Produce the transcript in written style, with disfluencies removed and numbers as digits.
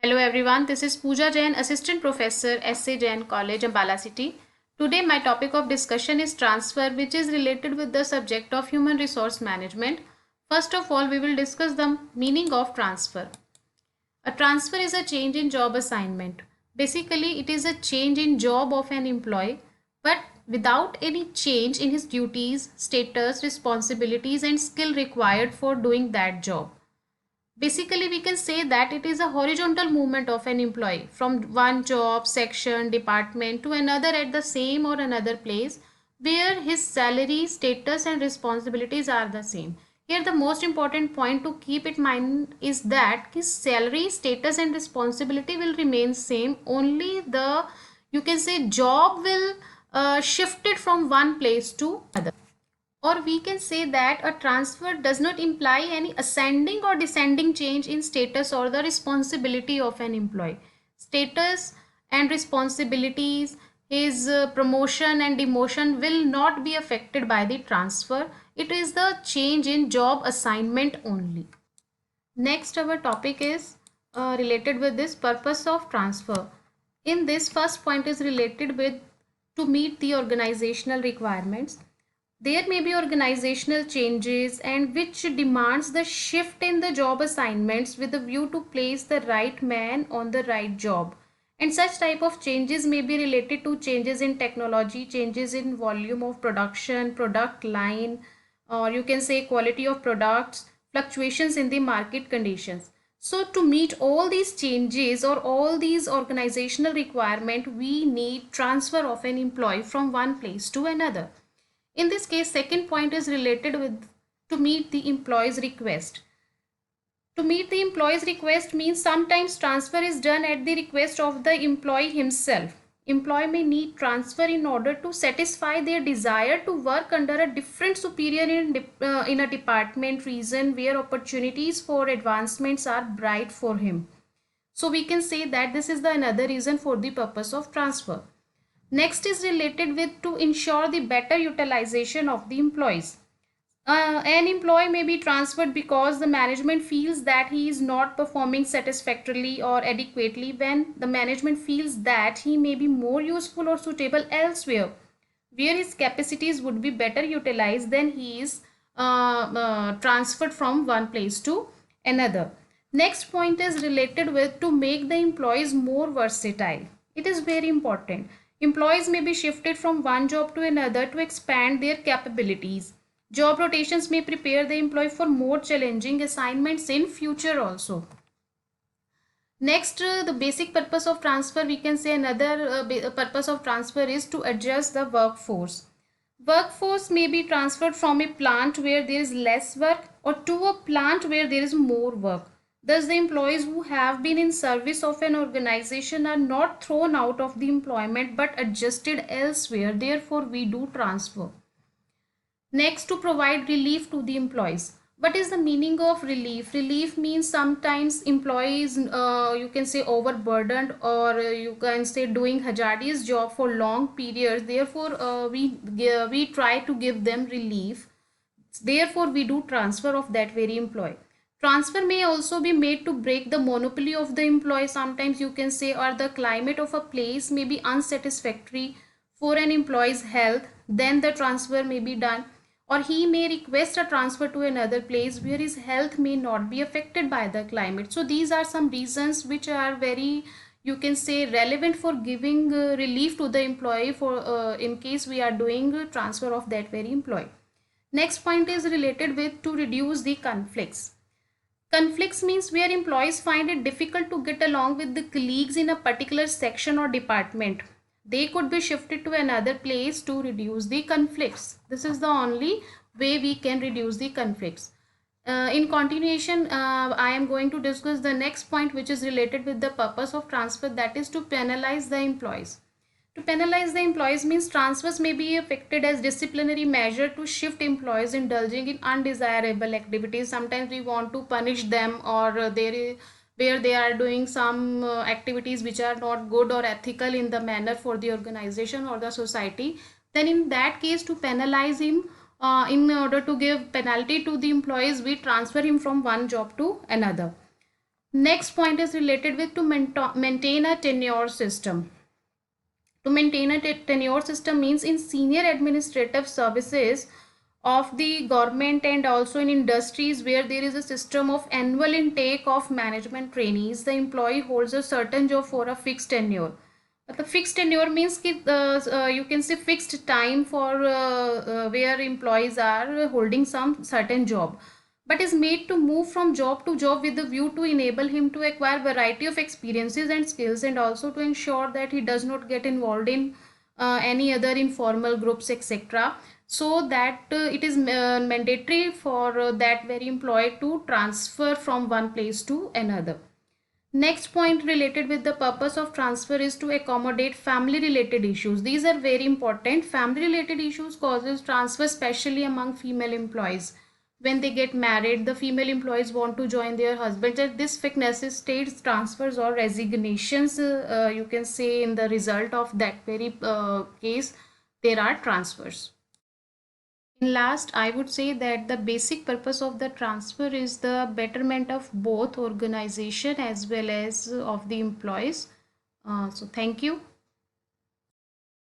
Hello everyone, this is Pooja Jain, Assistant Professor, SA Jain College, Ambala City. Today my topic of discussion is transfer, which is related with the subject of human resource management. First of all, we will discuss the meaning of transfer. A transfer is a change in job assignment. Basically, it is a change in job of an employee, but without any change in his duties, status, responsibilities, and skill required for doing that job. Basically, we can say that it is a horizontal movement of an employee from one job, section, department to another at the same or another place where his salary, status, and responsibilities are the same. Here, the most important point to keep in mind is that his salary, status, and responsibility will remain same. Only the you can say job will shifted from one place to another, or we can say that a transfer does not imply any ascending or descending change in status or the responsibility of an employee. Status and responsibilities, his promotion and demotion will not be affected by the transfer. It is the change in job assignment only. Next, our topic is related with this purpose of transfer. In this, first point is related with to meet the organizational requirements. There may be organizational changes and which demands the shift in the job assignments with a view to place the right man on the right job. And such type of changes may be related to changes in technology, changes in volume of production, product line, or you can say quality of products, fluctuations in the market conditions. So to meet all these changes or all these organizational requirement, we need transfer of an employee from one place to another. In this case, second point is related with to meet the employee's request. To meet the employee's request means sometimes transfer is done at the request of the employee himself. Employee may need transfer in order to satisfy their desire to work under a different superior in a department region where opportunities for advancements are bright for him. So we can say that this is the another reason for the purpose of transfer. Next is related with to ensure the better utilization of the employees. An employee may be transferred because the management feels that he is not performing satisfactorily or adequately, when the management feels that he may be more useful or suitable elsewhere where his capacities would be better utilized. Then he is transferred from one place to another. Next point is related with to make the employees more versatile. It is very important. Employees may be shifted from one job to another to expand their capabilities. Job rotations may prepare the employee for more challenging assignments in future also. Next, the basic purpose of transfer, we can say another purpose of transfer is to adjust the workforce. Workforce may be transferred from a plant where there is less work or to a plant where there is more work. Thus, the employees who have been in service of an organization are not thrown out of the employment but adjusted elsewhere. Therefore, we do transfer. Next, to provide relief to the employees. What is the meaning of relief? Relief means sometimes employees, you can say overburdened, or you can say doing hazardous job for long periods. Therefore, we try to give them relief. Therefore, we do transfer of that very employee. Transfer may also be made to break the monopoly of the employee. Sometimes you can say, or the climate of a place may be unsatisfactory for an employee's health. Then the transfer may be done, or he may request a transfer to another place where his health may not be affected by the climate. So these are some reasons which are very, you can say, relevant for giving relief to the employee for in case we are doing transfer of that very employee. Next point is related with to reduce the conflicts. Conflicts means where employees find it difficult to get along with the colleagues in a particular section or department. They could be shifted to another place to reduce the conflicts. This is the only way we can reduce the conflicts. In continuation, I am going to discuss the next point, which is related with the purpose of transfer, that is to penalize the employees. To penalize the employees means transfers may be affected as disciplinary measure to shift employees indulging in undesirable activities. Sometimes we want to punish them, or where they are doing some activities which are not good or ethical in the manner for the organization or the society. Then in that case, to penalize him, in order to give penalty to the employees, we transfer him from one job to another. Next point is related with to maintain a tenure system. To maintain a tenure system means in senior administrative services of the government and also in industries where there is a system of annual intake of management trainees, the employee holds a certain job for a fixed tenure. The fixed tenure means you can say fixed time for where employees are holding some certain job, but is made to move from job to job with the view to enable him to acquire variety of experiences and skills, and also to ensure that he does not get involved in any other informal groups, etc. So that it is mandatory for that very employee to transfer from one place to another. Next point related with the purpose of transfer is to accommodate family related issues. These are very important. Family related issues causes transfer, especially among female employees. When they get married, the female employees want to join their husbands, and this necessitates transfers or resignations. You can say in the result of that very case, there are transfers. In last, I would say that the basic purpose of the transfer is the betterment of both organization as well as of the employees. So thank you.